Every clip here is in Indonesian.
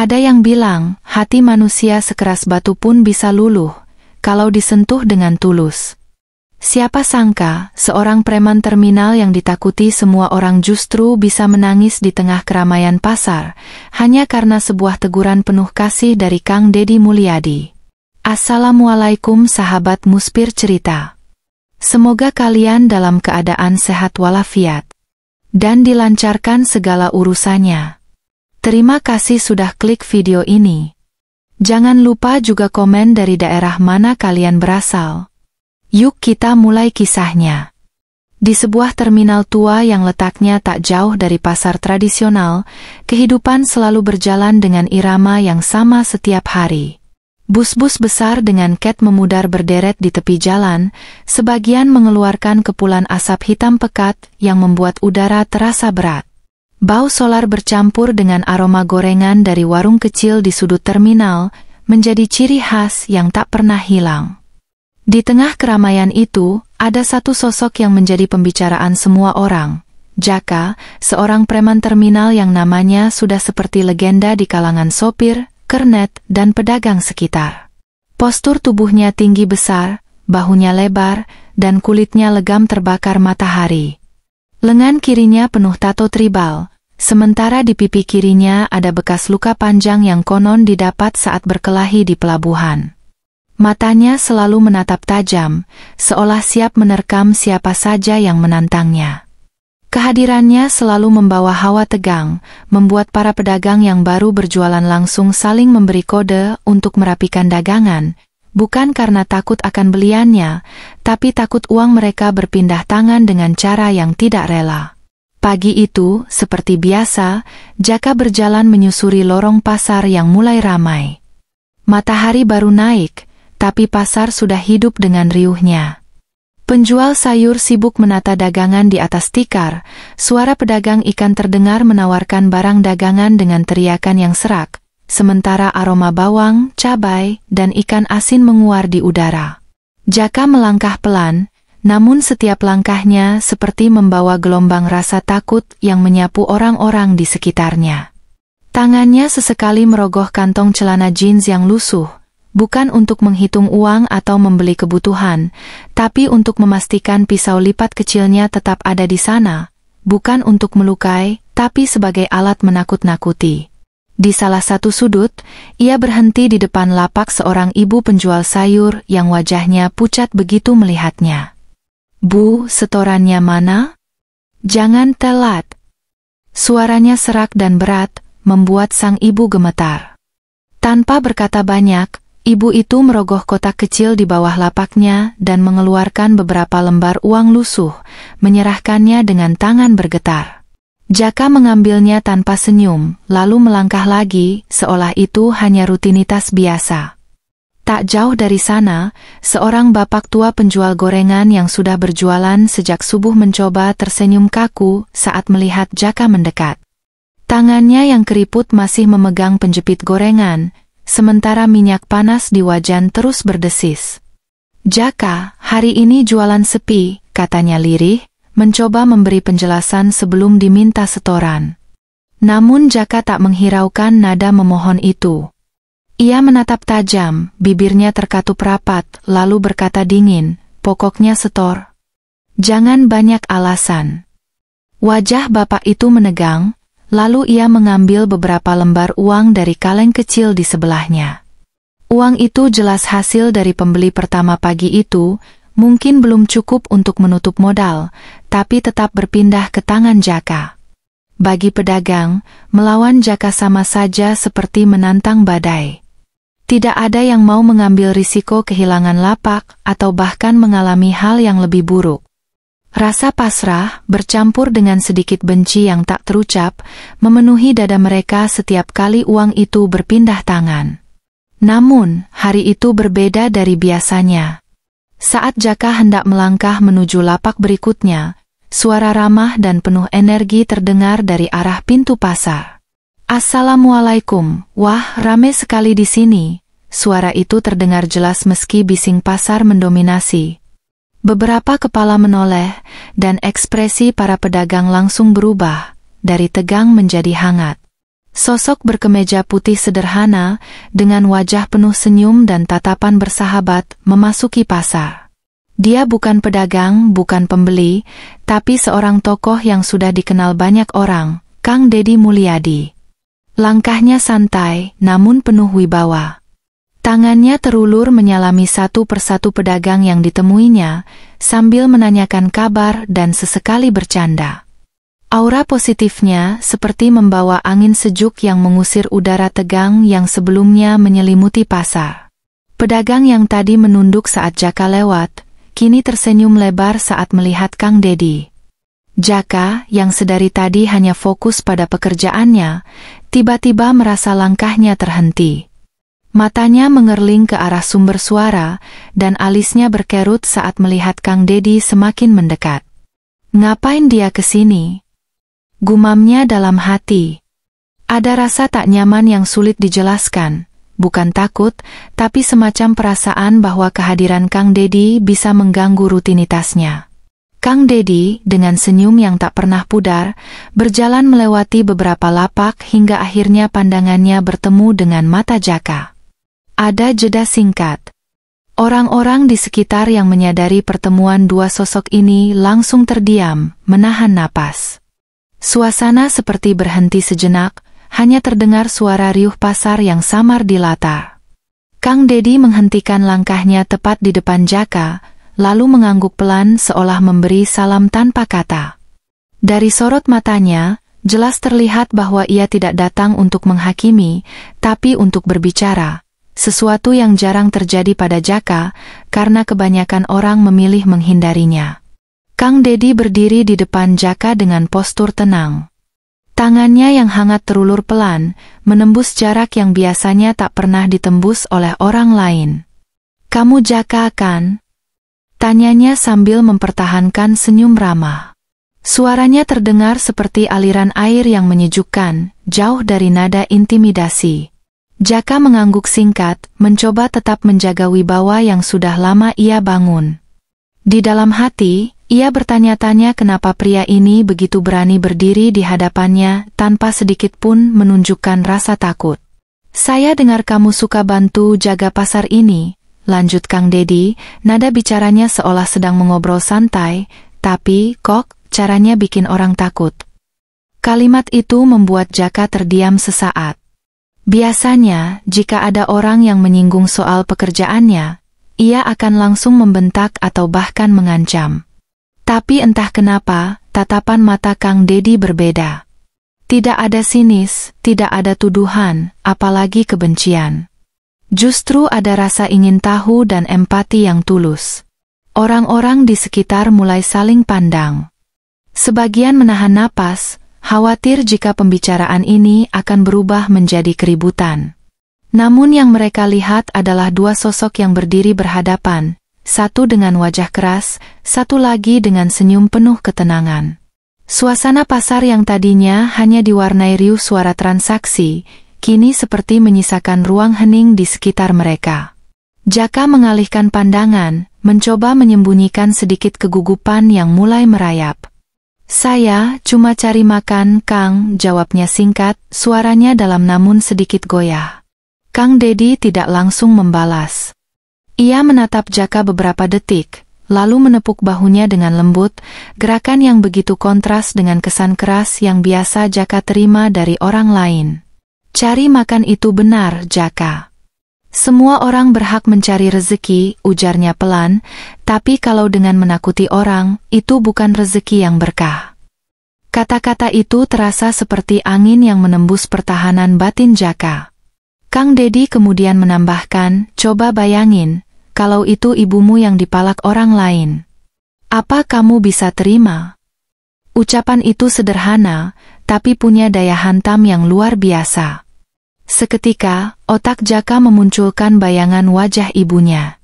Ada yang bilang, hati manusia sekeras batu pun bisa luluh, kalau disentuh dengan tulus. Siapa sangka, seorang preman terminal yang ditakuti semua orang justru bisa menangis di tengah keramaian pasar, hanya karena sebuah teguran penuh kasih dari Kang Deddy Mulyadi. Assalamualaikum sahabat Muspir Cerita. Semoga kalian dalam keadaan sehat walafiat dan dilancarkan segala urusannya. Terima kasih sudah klik video ini. Jangan lupa juga komen dari daerah mana kalian berasal. Yuk kita mulai kisahnya. Di sebuah terminal tua yang letaknya tak jauh dari pasar tradisional, kehidupan selalu berjalan dengan irama yang sama setiap hari. Bus-bus besar dengan ket memudar berderet di tepi jalan, sebagian mengeluarkan kepulan asap hitam pekat yang membuat udara terasa berat. Bau solar bercampur dengan aroma gorengan dari warung kecil di sudut terminal, menjadi ciri khas yang tak pernah hilang. Di tengah keramaian itu, ada satu sosok yang menjadi pembicaraan semua orang. Jaka, seorang preman terminal yang namanya sudah seperti legenda di kalangan sopir, kernet, dan pedagang sekitar. Postur tubuhnya tinggi besar, bahunya lebar, dan kulitnya legam terbakar matahari. Lengan kirinya penuh tato tribal, sementara di pipi kirinya ada bekas luka panjang yang konon didapat saat berkelahi di pelabuhan. Matanya selalu menatap tajam, seolah siap menerkam siapa saja yang menantangnya. Kehadirannya selalu membawa hawa tegang, membuat para pedagang yang baru berjualan langsung saling memberi kode untuk merapikan dagangan, bukan karena takut akan beliannya, tapi takut uang mereka berpindah tangan dengan cara yang tidak rela. Pagi itu, seperti biasa, Jaka berjalan menyusuri lorong pasar yang mulai ramai. Matahari baru naik, tapi pasar sudah hidup dengan riuhnya. Penjual sayur sibuk menata dagangan di atas tikar, suara pedagang ikan terdengar menawarkan barang dagangan dengan teriakan yang serak, sementara aroma bawang, cabai, dan ikan asin menguar di udara. Jaka melangkah pelan, namun setiap langkahnya seperti membawa gelombang rasa takut yang menyapu orang-orang di sekitarnya. Tangannya sesekali merogoh kantong celana jeans yang lusuh, bukan untuk menghitung uang atau membeli kebutuhan, tapi untuk memastikan pisau lipat kecilnya tetap ada di sana, bukan untuk melukai, tapi sebagai alat menakut-nakuti. Di salah satu sudut, ia berhenti di depan lapak seorang ibu penjual sayur yang wajahnya pucat begitu melihatnya. "Bu, setorannya mana? Jangan telat." Suaranya serak dan berat, membuat sang ibu gemetar. Tanpa berkata banyak, ibu itu merogoh kotak kecil di bawah lapaknya dan mengeluarkan beberapa lembar uang lusuh, menyerahkannya dengan tangan bergetar. Jaka mengambilnya tanpa senyum, lalu melangkah lagi, seolah itu hanya rutinitas biasa. Tak jauh dari sana, seorang bapak tua penjual gorengan yang sudah berjualan sejak subuh mencoba tersenyum kaku saat melihat Jaka mendekat. Tangannya yang keriput masih memegang penjepit gorengan, sementara minyak panas di wajan terus berdesis. "Jaka, hari ini jualan sepi," katanya lirih, mencoba memberi penjelasan sebelum diminta setoran. Namun Jaka tak menghiraukan nada memohon itu. Ia menatap tajam, bibirnya terkatup rapat, lalu berkata dingin, "Pokoknya setor. Jangan banyak alasan." Wajah bapak itu menegang, lalu ia mengambil beberapa lembar uang dari kaleng kecil di sebelahnya. Uang itu jelas hasil dari pembeli pertama pagi itu, mungkin belum cukup untuk menutup modal, tapi tetap berpindah ke tangan Jaka. Bagi pedagang, melawan Jaka sama saja seperti menantang badai. Tidak ada yang mau mengambil risiko kehilangan lapak atau bahkan mengalami hal yang lebih buruk. Rasa pasrah, bercampur dengan sedikit benci yang tak terucap, memenuhi dada mereka setiap kali uang itu berpindah tangan. Namun, hari itu berbeda dari biasanya. Saat Jaka hendak melangkah menuju lapak berikutnya, suara ramah dan penuh energi terdengar dari arah pintu pasar. "Assalamualaikum, wah rame sekali di sini." Suara itu terdengar jelas meski bising pasar mendominasi. Beberapa kepala menoleh, dan ekspresi para pedagang langsung berubah, dari tegang menjadi hangat. Sosok berkemeja putih sederhana, dengan wajah penuh senyum dan tatapan bersahabat, memasuki pasar. Dia bukan pedagang, bukan pembeli, tapi seorang tokoh yang sudah dikenal banyak orang, Kang Deddy Mulyadi. Langkahnya santai, namun penuh wibawa. Tangannya terulur menyalami satu persatu pedagang yang ditemuinya, sambil menanyakan kabar dan sesekali bercanda. Aura positifnya seperti membawa angin sejuk yang mengusir udara tegang yang sebelumnya menyelimuti pasar. Pedagang yang tadi menunduk saat Jaka lewat, kini tersenyum lebar saat melihat Kang Deddy. Jaka, yang sedari tadi hanya fokus pada pekerjaannya, tiba-tiba merasa langkahnya terhenti. Matanya mengerling ke arah sumber suara, dan alisnya berkerut saat melihat Kang Deddy semakin mendekat. Ngapain dia ke sini? Gumamnya dalam hati. Ada rasa tak nyaman yang sulit dijelaskan, bukan takut, tapi semacam perasaan bahwa kehadiran Kang Deddy bisa mengganggu rutinitasnya. Kang Deddy, dengan senyum yang tak pernah pudar, berjalan melewati beberapa lapak hingga akhirnya pandangannya bertemu dengan mata Jaka. Ada jeda singkat. Orang-orang di sekitar yang menyadari pertemuan dua sosok ini langsung terdiam, menahan napas. Suasana seperti berhenti sejenak, hanya terdengar suara riuh pasar yang samar di latar. Kang Deddy menghentikan langkahnya tepat di depan Jaka, lalu mengangguk pelan seolah memberi salam tanpa kata. Dari sorot matanya, jelas terlihat bahwa ia tidak datang untuk menghakimi, tapi untuk berbicara. Sesuatu yang jarang terjadi pada Jaka, karena kebanyakan orang memilih menghindarinya. Kang Deddy berdiri di depan Jaka dengan postur tenang. Tangannya yang hangat terulur pelan, menembus jarak yang biasanya tak pernah ditembus oleh orang lain. "Kamu Jaka kan?" tanyanya sambil mempertahankan senyum ramah. Suaranya terdengar seperti aliran air yang menyejukkan, jauh dari nada intimidasi. Jaka mengangguk singkat, mencoba tetap menjaga wibawa yang sudah lama ia bangun. Di dalam hati, ia bertanya-tanya kenapa pria ini begitu berani berdiri di hadapannya tanpa sedikit pun menunjukkan rasa takut. "Saya dengar kamu suka bantu jaga pasar ini," lanjut Kang Deddy, nada bicaranya seolah sedang mengobrol santai, "tapi, kok, caranya bikin orang takut." Kalimat itu membuat Jaka terdiam sesaat. Biasanya, jika ada orang yang menyinggung soal pekerjaannya, ia akan langsung membentak atau bahkan mengancam. Tapi entah kenapa, tatapan mata Kang Deddy berbeda. Tidak ada sinis, tidak ada tuduhan, apalagi kebencian. Justru ada rasa ingin tahu dan empati yang tulus. Orang-orang di sekitar mulai saling pandang. Sebagian menahan napas, khawatir jika pembicaraan ini akan berubah menjadi keributan. Namun yang mereka lihat adalah dua sosok yang berdiri berhadapan, satu dengan wajah keras, satu lagi dengan senyum penuh ketenangan. Suasana pasar yang tadinya hanya diwarnai riuh suara transaksi, kini seperti menyisakan ruang hening di sekitar mereka. Jaka mengalihkan pandangan, mencoba menyembunyikan sedikit kegugupan yang mulai merayap. "Saya cuma cari makan, Kang," jawabnya singkat, suaranya dalam namun sedikit goyah. Kang Deddy tidak langsung membalas. Ia menatap Jaka beberapa detik, lalu menepuk bahunya dengan lembut, gerakan yang begitu kontras dengan kesan keras yang biasa Jaka terima dari orang lain. "Cari makan itu benar, Jaka. Semua orang berhak mencari rezeki," ujarnya pelan, "tapi kalau dengan menakuti orang, itu bukan rezeki yang berkah." Kata-kata itu terasa seperti angin yang menembus pertahanan batin Jaka. Kang Deddy kemudian menambahkan, "Coba bayangin, kalau itu ibumu yang dipalak orang lain. Apa kamu bisa terima?" Ucapan itu sederhana, tapi punya daya hantam yang luar biasa. Seketika, otak Jaka memunculkan bayangan wajah ibunya.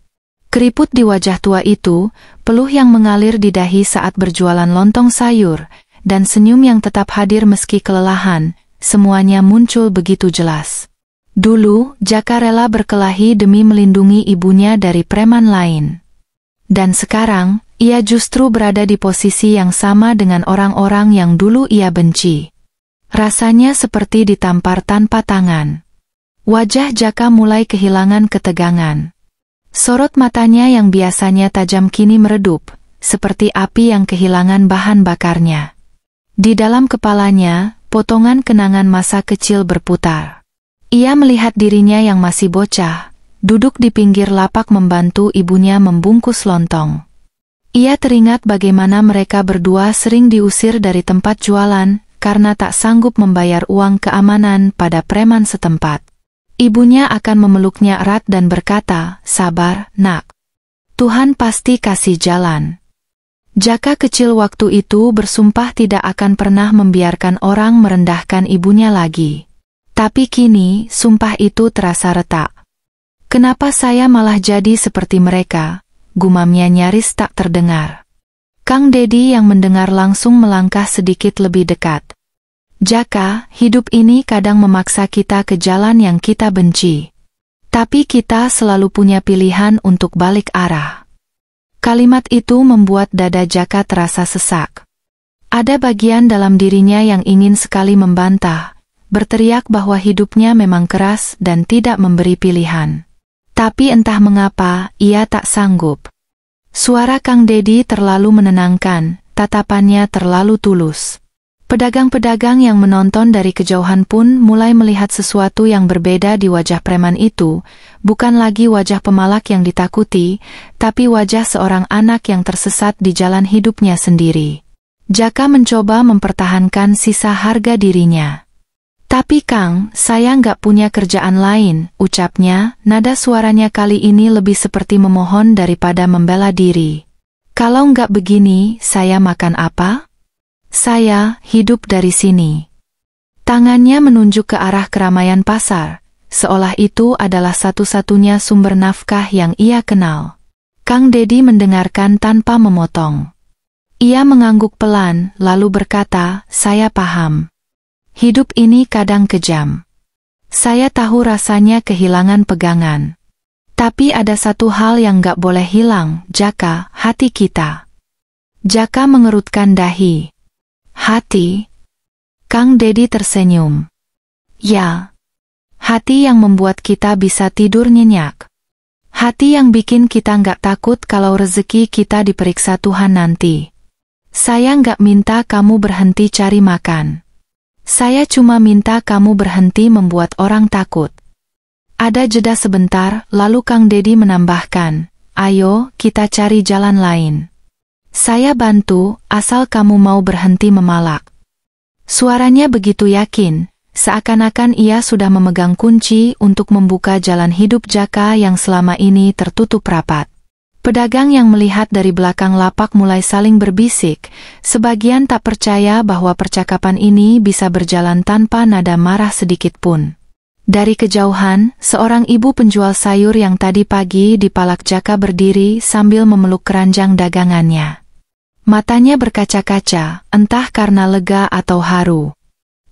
Keriput di wajah tua itu, peluh yang mengalir di dahi saat berjualan lontong sayur, dan senyum yang tetap hadir meski kelelahan, semuanya muncul begitu jelas. Dulu, Jaka rela berkelahi demi melindungi ibunya dari preman lain. Dan sekarang, ia justru berada di posisi yang sama dengan orang-orang yang dulu ia benci. Rasanya seperti ditampar tanpa tangan. Wajah Jaka mulai kehilangan ketegangan. Sorot matanya yang biasanya tajam kini meredup, seperti api yang kehilangan bahan bakarnya. Di dalam kepalanya, potongan kenangan masa kecil berputar. Ia melihat dirinya yang masih bocah, duduk di pinggir lapak membantu ibunya membungkus lontong. Ia teringat bagaimana mereka berdua sering diusir dari tempat jualan karena tak sanggup membayar uang keamanan pada preman setempat. Ibunya akan memeluknya erat dan berkata, "Sabar, nak. Tuhan pasti kasih jalan." Jaka kecil waktu itu bersumpah tidak akan pernah membiarkan orang merendahkan ibunya lagi. Tapi kini, sumpah itu terasa retak. "Kenapa saya malah jadi seperti mereka?" gumamnya nyaris tak terdengar. Kang Dedi yang mendengar langsung melangkah sedikit lebih dekat. "Jaka, hidup ini kadang memaksa kita ke jalan yang kita benci. Tapi kita selalu punya pilihan untuk balik arah." Kalimat itu membuat dada Jaka terasa sesak. Ada bagian dalam dirinya yang ingin sekali membantah, berteriak bahwa hidupnya memang keras dan tidak memberi pilihan. Tapi entah mengapa, ia tak sanggup. Suara Kang Dedi terlalu menenangkan, tatapannya terlalu tulus. Pedagang-pedagang yang menonton dari kejauhan pun mulai melihat sesuatu yang berbeda di wajah preman itu, bukan lagi wajah pemalak yang ditakuti, tapi wajah seorang anak yang tersesat di jalan hidupnya sendiri. Jaka mencoba mempertahankan sisa harga dirinya. "Tapi Kang, saya nggak punya kerjaan lain," ucapnya, nada suaranya kali ini lebih seperti memohon daripada membela diri. "Kalau nggak begini, saya makan apa? Saya hidup dari sini." Tangannya menunjuk ke arah keramaian pasar, seolah itu adalah satu-satunya sumber nafkah yang ia kenal. Kang Dedi mendengarkan tanpa memotong. Ia mengangguk pelan, lalu berkata, "Saya paham. Hidup ini kadang kejam. Saya tahu rasanya kehilangan pegangan. Tapi ada satu hal yang gak boleh hilang, Jaka, hati kita." Jaka mengerutkan dahi. "Hati?" Kang Dedi tersenyum. "Ya. Hati yang membuat kita bisa tidur nyenyak. Hati yang bikin kita gak takut kalau rezeki kita diperiksa Tuhan nanti. Saya gak minta kamu berhenti cari makan. Saya cuma minta kamu berhenti membuat orang takut." Ada jeda sebentar, lalu Kang Dedi menambahkan, "Ayo, kita cari jalan lain. Saya bantu, asal kamu mau berhenti memalak." Suaranya begitu yakin, seakan-akan ia sudah memegang kunci untuk membuka jalan hidup Jaka yang selama ini tertutup rapat. Pedagang yang melihat dari belakang lapak mulai saling berbisik, sebagian tak percaya bahwa percakapan ini bisa berjalan tanpa nada marah sedikit pun. Dari kejauhan, seorang ibu penjual sayur yang tadi pagi dipalak Jaka berdiri sambil memeluk keranjang dagangannya. Matanya berkaca-kaca, entah karena lega atau haru.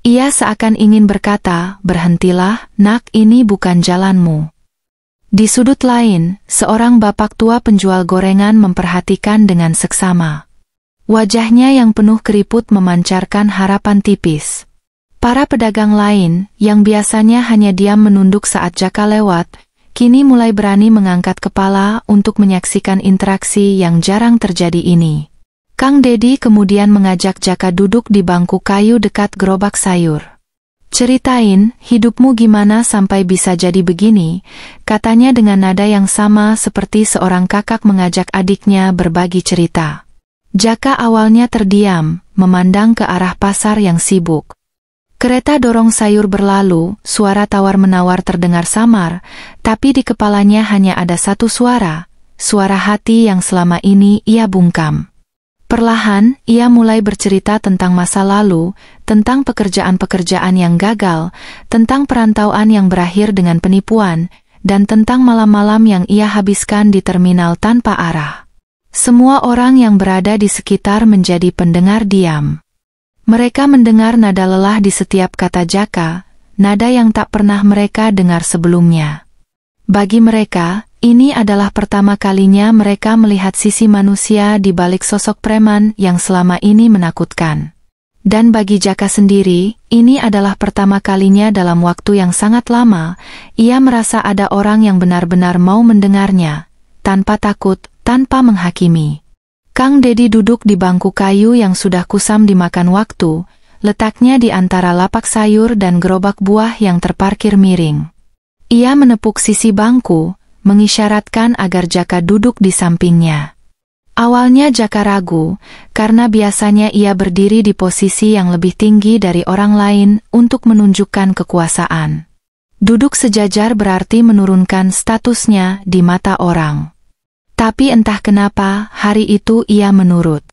Ia seakan ingin berkata, "Berhentilah, nak, ini bukan jalanmu." Di sudut lain, seorang bapak tua penjual gorengan memperhatikan dengan seksama. Wajahnya yang penuh keriput memancarkan harapan tipis. Para pedagang lain, yang biasanya hanya diam menunduk saat Jaka lewat, kini mulai berani mengangkat kepala untuk menyaksikan interaksi yang jarang terjadi ini. Kang Dedi kemudian mengajak Jaka duduk di bangku kayu dekat gerobak sayur. "Ceritain, hidupmu gimana sampai bisa jadi begini," katanya dengan nada yang sama seperti seorang kakak mengajak adiknya berbagi cerita. Jaka awalnya terdiam, memandang ke arah pasar yang sibuk. Kereta dorong sayur berlalu, suara tawar-menawar terdengar samar, tapi di kepalanya hanya ada satu suara, suara hati yang selama ini ia bungkam. Perlahan, ia mulai bercerita tentang masa lalu, tentang pekerjaan-pekerjaan yang gagal, tentang perantauan yang berakhir dengan penipuan, dan tentang malam-malam yang ia habiskan di terminal tanpa arah. Semua orang yang berada di sekitar menjadi pendengar diam. Mereka mendengar nada lelah di setiap kata Jaka, nada yang tak pernah mereka dengar sebelumnya. Bagi mereka, ini adalah pertama kalinya mereka melihat sisi manusia di balik sosok preman yang selama ini menakutkan. Dan bagi Jaka sendiri, ini adalah pertama kalinya dalam waktu yang sangat lama, ia merasa ada orang yang benar-benar mau mendengarnya, tanpa takut, tanpa menghakimi. Kang Dedi duduk di bangku kayu yang sudah kusam dimakan waktu, letaknya di antara lapak sayur dan gerobak buah yang terparkir miring. Ia menepuk sisi bangku, mengisyaratkan agar Jaka duduk di sampingnya. Awalnya Jaka ragu, karena biasanya ia berdiri di posisi yang lebih tinggi dari orang lain untuk menunjukkan kekuasaan. Duduk sejajar berarti menurunkan statusnya di mata orang. Tapi entah kenapa, hari itu ia menurut.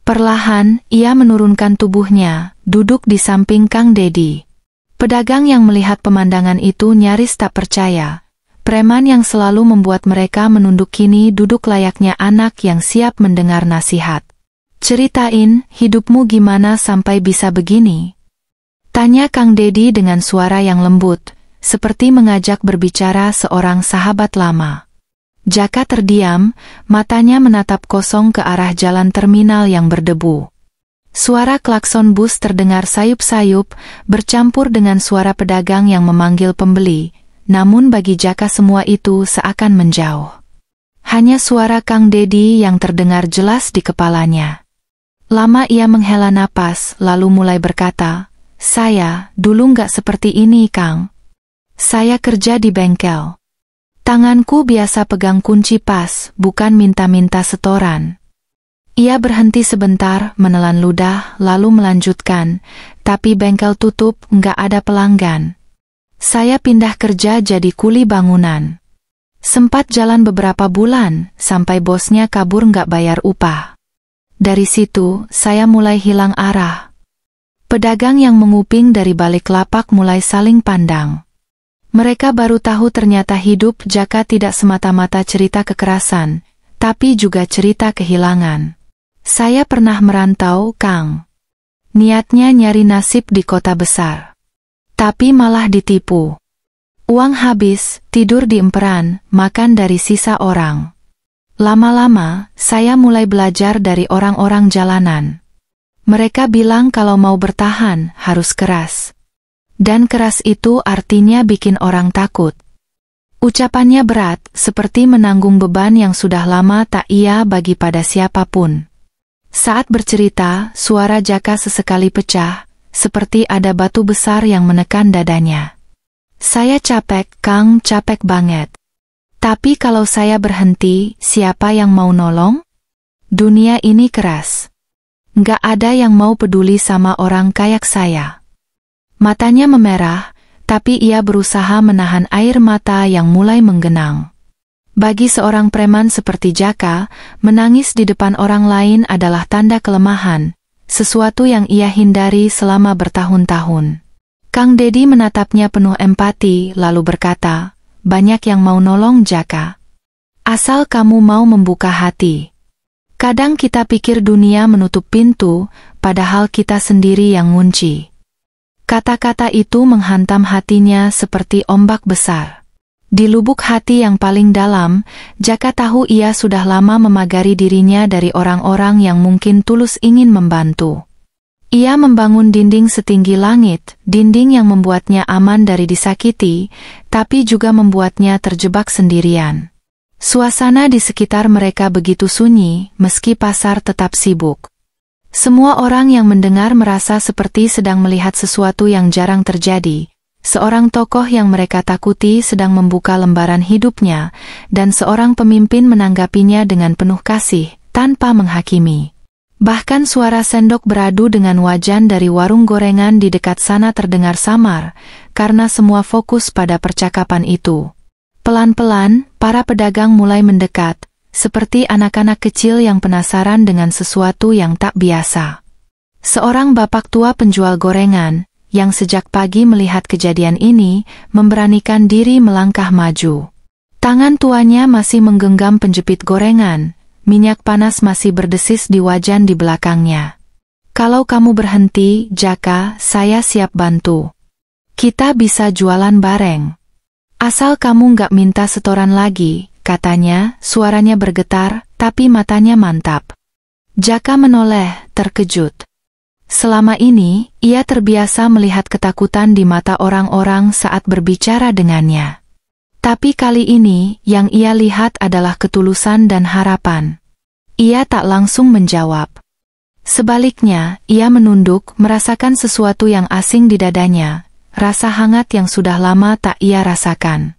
Perlahan, ia menurunkan tubuhnya, duduk di samping Kang Dedi. Pedagang yang melihat pemandangan itu nyaris tak percaya. Preman yang selalu membuat mereka menunduk kini duduk layaknya anak yang siap mendengar nasihat. "Ceritain, hidupmu gimana sampai bisa begini?" tanya Kang Dedi dengan suara yang lembut, seperti mengajak berbicara seorang sahabat lama. Jaka terdiam, matanya menatap kosong ke arah jalan terminal yang berdebu. Suara klakson bus terdengar sayup-sayup, bercampur dengan suara pedagang yang memanggil pembeli. Namun bagi Jaka semua itu seakan menjauh. Hanya suara Kang Dedi yang terdengar jelas di kepalanya. Lama ia menghela napas, lalu mulai berkata, "Saya dulu nggak seperti ini, Kang. Saya kerja di bengkel. Tanganku biasa pegang kunci pas, bukan minta-minta setoran." Ia berhenti sebentar, menelan ludah, lalu melanjutkan, "Tapi bengkel tutup, nggak ada pelanggan. Saya pindah kerja jadi kuli bangunan. Sempat jalan beberapa bulan, sampai bosnya kabur nggak bayar upah. Dari situ, saya mulai hilang arah." Pedagang yang menguping dari balik lapak mulai saling pandang. Mereka baru tahu ternyata hidup Jaka tidak semata-mata cerita kekerasan, tapi juga cerita kehilangan. "Saya pernah merantau, Kang. Niatnya nyari nasib di kota besar. Tapi malah ditipu. Uang habis, tidur di emperan, makan dari sisa orang. Lama-lama, saya mulai belajar dari orang-orang jalanan. Mereka bilang kalau mau bertahan, harus keras. Dan keras itu artinya bikin orang takut." Ucapannya berat, seperti menanggung beban yang sudah lama tak ia bagi pada siapapun. Saat bercerita, suara Jaka sesekali pecah, seperti ada batu besar yang menekan dadanya. "Saya capek, Kang, capek banget. Tapi kalau saya berhenti, siapa yang mau nolong? Dunia ini keras. Nggak ada yang mau peduli sama orang kayak saya." Matanya memerah, tapi ia berusaha menahan air mata yang mulai menggenang. Bagi seorang preman seperti Jaka, menangis di depan orang lain adalah tanda kelemahan, sesuatu yang ia hindari selama bertahun-tahun. Kang Dedi menatapnya penuh empati lalu berkata, "Banyak yang mau nolong Jaka. Asal kamu mau membuka hati. Kadang kita pikir dunia menutup pintu, padahal kita sendiri yang ngunci." Kata-kata itu menghantam hatinya seperti ombak besar. Di lubuk hati yang paling dalam, Jaka tahu ia sudah lama memagari dirinya dari orang-orang yang mungkin tulus ingin membantu. Ia membangun dinding setinggi langit, dinding yang membuatnya aman dari disakiti, tapi juga membuatnya terjebak sendirian. Suasana di sekitar mereka begitu sunyi, meski pasar tetap sibuk. Semua orang yang mendengar merasa seperti sedang melihat sesuatu yang jarang terjadi. Seorang tokoh yang mereka takuti sedang membuka lembaran hidupnya, dan seorang pemimpin menanggapinya dengan penuh kasih, tanpa menghakimi. Bahkan suara sendok beradu dengan wajan dari warung gorengan di dekat sana terdengar samar, karena semua fokus pada percakapan itu. Pelan-pelan, para pedagang mulai mendekat, seperti anak-anak kecil yang penasaran dengan sesuatu yang tak biasa. Seorang bapak tua penjual gorengan, yang sejak pagi melihat kejadian ini, memberanikan diri melangkah maju. Tangan tuanya masih menggenggam penjepit gorengan, minyak panas masih berdesis di wajan di belakangnya. "Kalau kamu berhenti, Jaka, saya siap bantu. Kita bisa jualan bareng. Asal kamu nggak minta setoran lagi," katanya, suaranya bergetar, tapi matanya mantap. Jaka menoleh, terkejut. Selama ini, ia terbiasa melihat ketakutan di mata orang-orang saat berbicara dengannya. Tapi kali ini, yang ia lihat adalah ketulusan dan harapan. Ia tak langsung menjawab. Sebaliknya, ia menunduk, merasakan sesuatu yang asing di dadanya, rasa hangat yang sudah lama tak ia rasakan.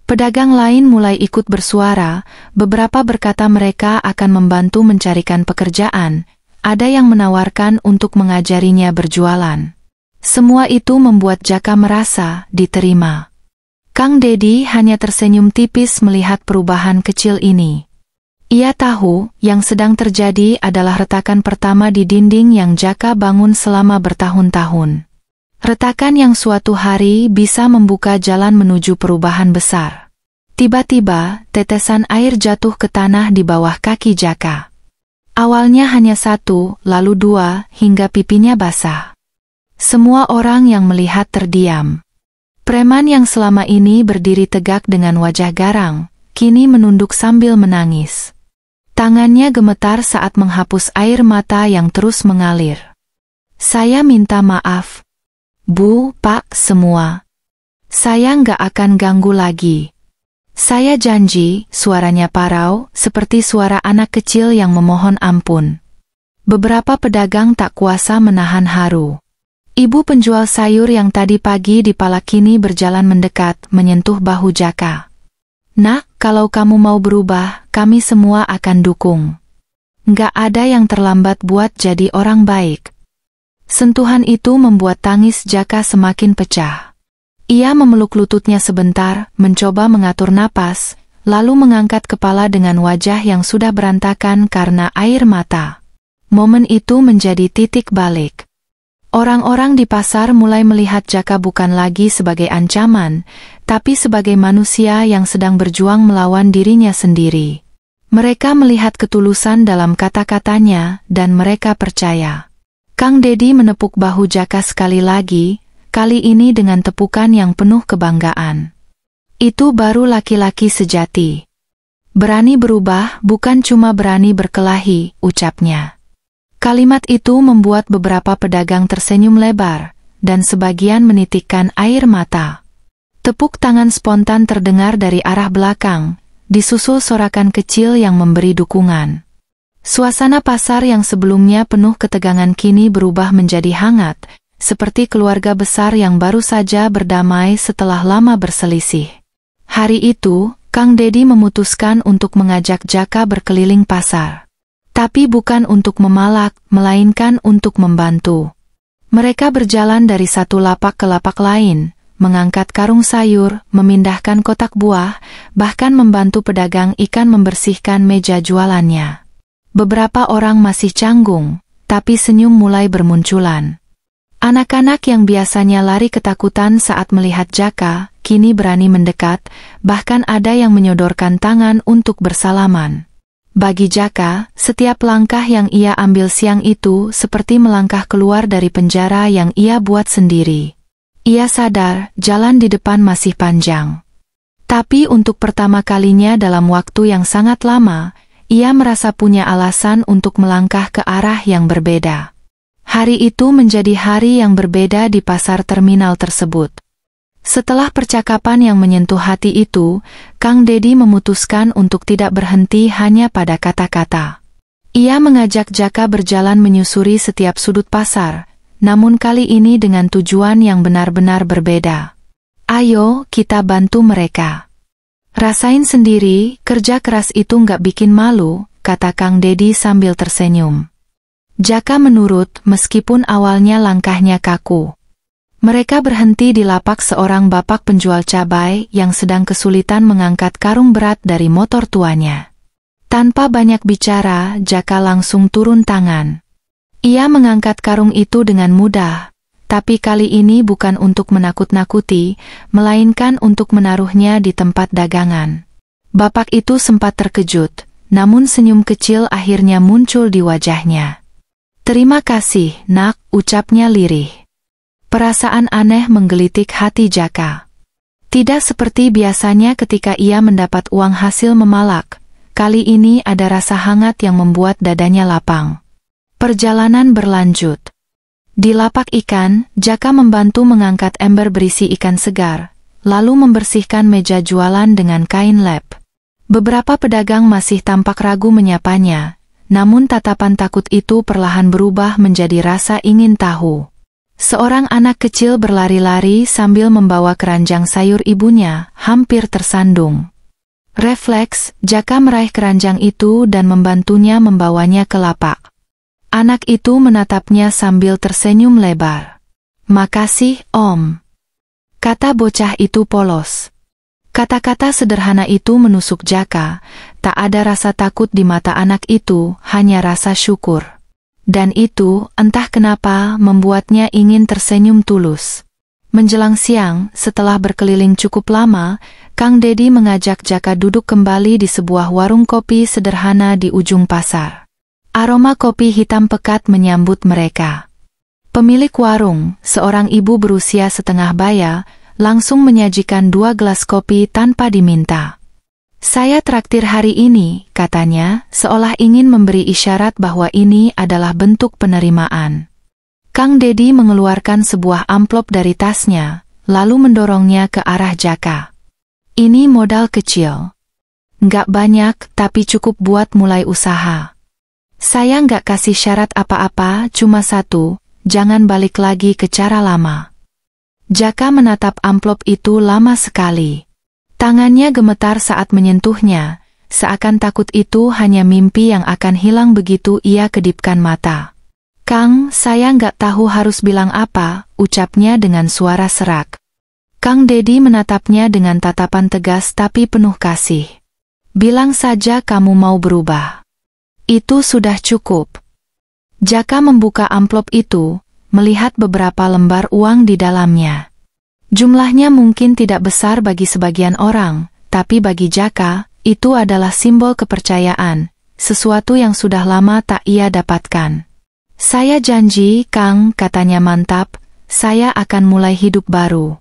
Pedagang lain mulai ikut bersuara, beberapa berkata mereka akan membantu mencarikan pekerjaan, ada yang menawarkan untuk mengajarinya berjualan. Semua itu membuat Jaka merasa diterima. Kang Dedi hanya tersenyum tipis melihat perubahan kecil ini. Ia tahu, yang sedang terjadi adalah retakan pertama di dinding yang Jaka bangun selama bertahun-tahun. Retakan yang suatu hari bisa membuka jalan menuju perubahan besar. Tiba-tiba, tetesan air jatuh ke tanah di bawah kaki Jaka. Awalnya hanya satu, lalu dua, hingga pipinya basah. Semua orang yang melihat terdiam. Preman yang selama ini berdiri tegak dengan wajah garang, kini menunduk sambil menangis. Tangannya gemetar saat menghapus air mata yang terus mengalir. "Saya minta maaf. Bu, Pak, semua. Saya nggak akan ganggu lagi. Saya janji," suaranya parau, seperti suara anak kecil yang memohon ampun. Beberapa pedagang tak kuasa menahan haru. Ibu penjual sayur yang tadi pagi dipalak kini berjalan mendekat, menyentuh bahu Jaka. "Nak, kalau kamu mau berubah, kami semua akan dukung. Nggak ada yang terlambat buat jadi orang baik." Sentuhan itu membuat tangis Jaka semakin pecah. Ia memeluk lututnya sebentar, mencoba mengatur napas, lalu mengangkat kepala dengan wajah yang sudah berantakan karena air mata. Momen itu menjadi titik balik. Orang-orang di pasar mulai melihat Jaka bukan lagi sebagai ancaman, tapi sebagai manusia yang sedang berjuang melawan dirinya sendiri. Mereka melihat ketulusan dalam kata-katanya, dan mereka percaya. Kang Dedi menepuk bahu Jaka sekali lagi, kali ini dengan tepukan yang penuh kebanggaan. "Itu baru laki-laki sejati. Berani berubah, bukan cuma berani berkelahi," ucapnya. Kalimat itu membuat beberapa pedagang tersenyum lebar, dan sebagian menitikkan air mata. Tepuk tangan spontan terdengar dari arah belakang, disusul sorakan kecil yang memberi dukungan. Suasana pasar yang sebelumnya penuh ketegangan kini berubah menjadi hangat, seperti keluarga besar yang baru saja berdamai setelah lama berselisih. Hari itu, Kang Dedi memutuskan untuk mengajak Jaka berkeliling pasar. Tapi bukan untuk memalak, melainkan untuk membantu. Mereka berjalan dari satu lapak ke lapak lain, mengangkat karung sayur, memindahkan kotak buah, bahkan membantu pedagang ikan membersihkan meja jualannya. Beberapa orang masih canggung, tapi senyum mulai bermunculan. Anak-anak yang biasanya lari ketakutan saat melihat Jaka, kini berani mendekat, bahkan ada yang menyodorkan tangan untuk bersalaman. Bagi Jaka, setiap langkah yang ia ambil siang itu seperti melangkah keluar dari penjara yang ia buat sendiri. Ia sadar, jalan di depan masih panjang. Tapi untuk pertama kalinya dalam waktu yang sangat lama, ia merasa punya alasan untuk melangkah ke arah yang berbeda. Hari itu menjadi hari yang berbeda di pasar terminal tersebut. Setelah percakapan yang menyentuh hati itu, Kang Dedi memutuskan untuk tidak berhenti hanya pada kata-kata. Ia mengajak Jaka berjalan menyusuri setiap sudut pasar, namun kali ini dengan tujuan yang benar-benar berbeda. "Ayo, kita bantu mereka. Rasain sendiri, kerja keras itu nggak bikin malu," kata Kang Dedi sambil tersenyum. Jaka menurut, meskipun awalnya langkahnya kaku. Mereka berhenti di lapak seorang bapak penjual cabai yang sedang kesulitan mengangkat karung berat dari motor tuanya. Tanpa banyak bicara, Jaka langsung turun tangan. Ia mengangkat karung itu dengan mudah, tapi kali ini bukan untuk menakut-nakuti, melainkan untuk menaruhnya di tempat dagangan. Bapak itu sempat terkejut, namun senyum kecil akhirnya muncul di wajahnya. "Terima kasih, Nak," ucapnya lirih. Perasaan aneh menggelitik hati Jaka. Tidak seperti biasanya ketika ia mendapat uang hasil memalak, kali ini ada rasa hangat yang membuat dadanya lapang. Perjalanan berlanjut. Di lapak ikan, Jaka membantu mengangkat ember berisi ikan segar, lalu membersihkan meja jualan dengan kain lap. Beberapa pedagang masih tampak ragu menyapanya, namun tatapan takut itu perlahan berubah menjadi rasa ingin tahu. Seorang anak kecil berlari-lari sambil membawa keranjang sayur ibunya, hampir tersandung. Refleks, Jaka meraih keranjang itu dan membantunya membawanya ke lapak. Anak itu menatapnya sambil tersenyum lebar. "Makasih, Om," kata bocah itu polos. Kata-kata sederhana itu menusuk Jaka, tak ada rasa takut di mata anak itu, hanya rasa syukur. Dan itu, entah kenapa, membuatnya ingin tersenyum tulus. Menjelang siang, setelah berkeliling cukup lama, Kang Dedi mengajak Jaka duduk kembali di sebuah warung kopi sederhana di ujung pasar. Aroma kopi hitam pekat menyambut mereka. Pemilik warung, seorang ibu berusia setengah baya, langsung menyajikan 2 gelas kopi tanpa diminta. "Saya traktir hari ini," katanya, seolah ingin memberi isyarat bahwa ini adalah bentuk penerimaan. Kang Dedi mengeluarkan sebuah amplop dari tasnya, lalu mendorongnya ke arah Jaka. "Ini modal kecil. Nggak banyak, tapi cukup buat mulai usaha. Saya nggak kasih syarat apa-apa, cuma satu, jangan balik lagi ke cara lama." Jaka menatap amplop itu lama sekali. Tangannya gemetar saat menyentuhnya, seakan takut itu hanya mimpi yang akan hilang begitu ia kedipkan mata. "Kang, saya nggak tahu harus bilang apa," ucapnya dengan suara serak. Kang Dedi menatapnya dengan tatapan tegas tapi penuh kasih. "Bilang saja kamu mau berubah. Itu sudah cukup." Jaka membuka amplop itu, melihat beberapa lembar uang di dalamnya. Jumlahnya mungkin tidak besar bagi sebagian orang, tapi bagi Jaka, itu adalah simbol kepercayaan, sesuatu yang sudah lama tak ia dapatkan. "Saya janji, Kang," katanya mantap, "saya akan mulai hidup baru."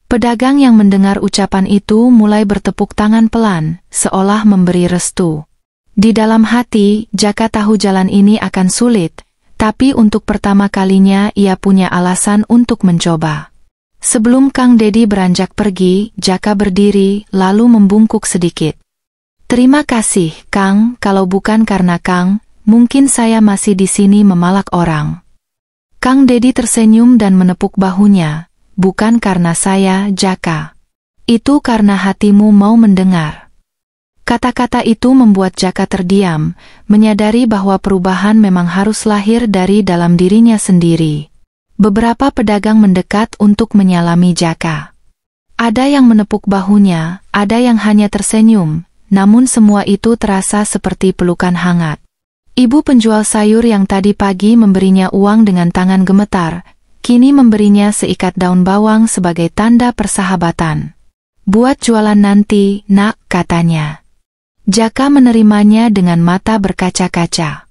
Pedagang yang mendengar ucapan itu mulai bertepuk tangan pelan, seolah memberi restu. Di dalam hati, Jaka tahu jalan ini akan sulit, tapi untuk pertama kalinya ia punya alasan untuk mencoba. Sebelum Kang Dedi beranjak pergi, Jaka berdiri, lalu membungkuk sedikit. "Terima kasih, Kang, kalau bukan karena Kang, mungkin saya masih di sini memalak orang." Kang Dedi tersenyum dan menepuk bahunya. "Bukan karena saya, Jaka. Itu karena hatimu mau mendengar." Kata-kata itu membuat Jaka terdiam, menyadari bahwa perubahan memang harus lahir dari dalam dirinya sendiri. Beberapa pedagang mendekat untuk menyalami Jaka. Ada yang menepuk bahunya, ada yang hanya tersenyum, namun semua itu terasa seperti pelukan hangat. Ibu penjual sayur yang tadi pagi memberinya uang dengan tangan gemetar, kini memberinya seikat daun bawang sebagai tanda persahabatan. "Buat jualan nanti, Nak," katanya. Jaka menerimanya dengan mata berkaca-kaca.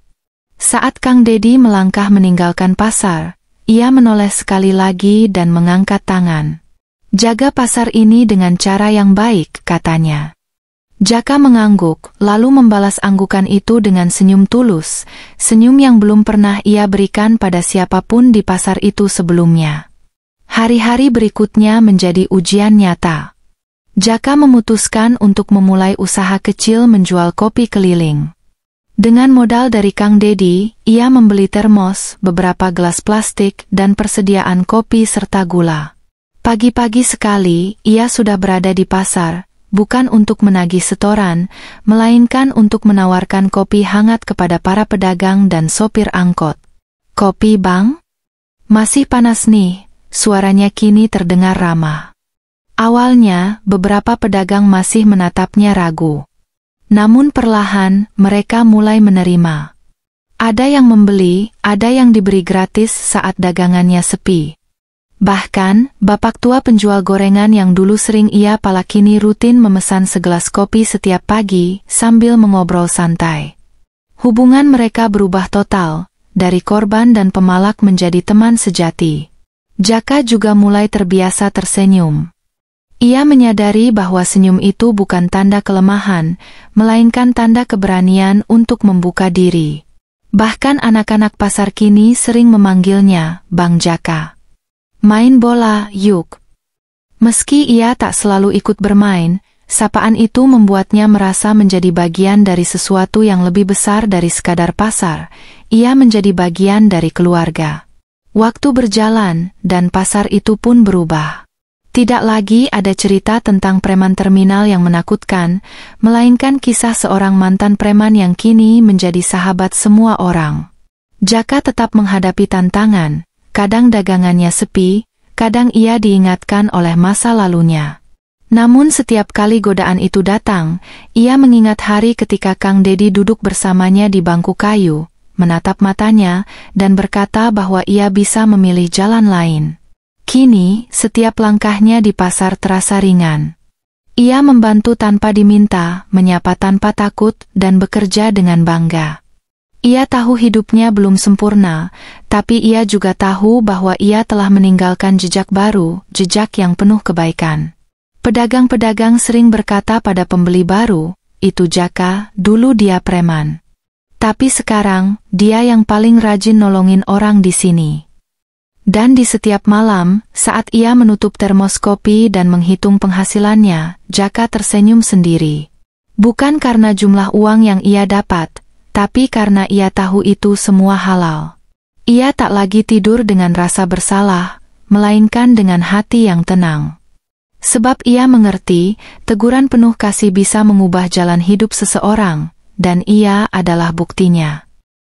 Saat Kang Dedi melangkah meninggalkan pasar, ia menoleh sekali lagi dan mengangkat tangan. "Jaga pasar ini dengan cara yang baik," katanya. Jaka mengangguk, lalu membalas anggukan itu dengan senyum tulus, senyum yang belum pernah ia berikan pada siapapun di pasar itu sebelumnya. Hari-hari berikutnya menjadi ujian nyata. Jaka memutuskan untuk memulai usaha kecil menjual kopi keliling. Dengan modal dari Kang Dedi, ia membeli termos, beberapa gelas plastik, dan persediaan kopi serta gula. Pagi-pagi sekali, ia sudah berada di pasar, bukan untuk menagih setoran, melainkan untuk menawarkan kopi hangat kepada para pedagang dan sopir angkot. "Kopi, Bang? Masih panas nih," suaranya kini terdengar ramah. Awalnya, beberapa pedagang masih menatapnya ragu. Namun perlahan, mereka mulai menerima. Ada yang membeli, ada yang diberi gratis saat dagangannya sepi. Bahkan, bapak tua penjual gorengan yang dulu sering ia pala kini rutin memesan segelas kopi setiap pagi, sambil mengobrol santai. Hubungan mereka berubah total, dari korban dan pemalak menjadi teman sejati. Jaka juga mulai terbiasa tersenyum. Ia menyadari bahwa senyum itu bukan tanda kelemahan, melainkan tanda keberanian untuk membuka diri. Bahkan anak-anak pasar kini sering memanggilnya Bang Jaka. Main bola, yuk. Meski ia tak selalu ikut bermain, sapaan itu membuatnya merasa menjadi bagian dari sesuatu yang lebih besar dari sekadar pasar. Ia menjadi bagian dari keluarga. Waktu berjalan, dan pasar itu pun berubah. Tidak lagi ada cerita tentang preman terminal yang menakutkan, melainkan kisah seorang mantan preman yang kini menjadi sahabat semua orang. Jaka tetap menghadapi tantangan, kadang dagangannya sepi, kadang ia diingatkan oleh masa lalunya. Namun setiap kali godaan itu datang, ia mengingat hari ketika Kang Dedi duduk bersamanya di bangku kayu, menatap matanya, dan berkata bahwa ia bisa memilih jalan lain. Kini, setiap langkahnya di pasar terasa ringan. Ia membantu tanpa diminta, menyapa tanpa takut, dan bekerja dengan bangga. Ia tahu hidupnya belum sempurna, tapi ia juga tahu bahwa ia telah meninggalkan jejak baru, jejak yang penuh kebaikan. Pedagang-pedagang sering berkata pada pembeli baru, "Itu Jaka, dulu dia preman. Tapi sekarang, dia yang paling rajin nolongin orang di sini." Dan di setiap malam, saat ia menutup termos kopi dan menghitung penghasilannya, Jaka tersenyum sendiri. Bukan karena jumlah uang yang ia dapat, tapi karena ia tahu itu semua halal. Ia tak lagi tidur dengan rasa bersalah, melainkan dengan hati yang tenang. Sebab ia mengerti, teguran penuh kasih bisa mengubah jalan hidup seseorang, dan ia adalah buktinya.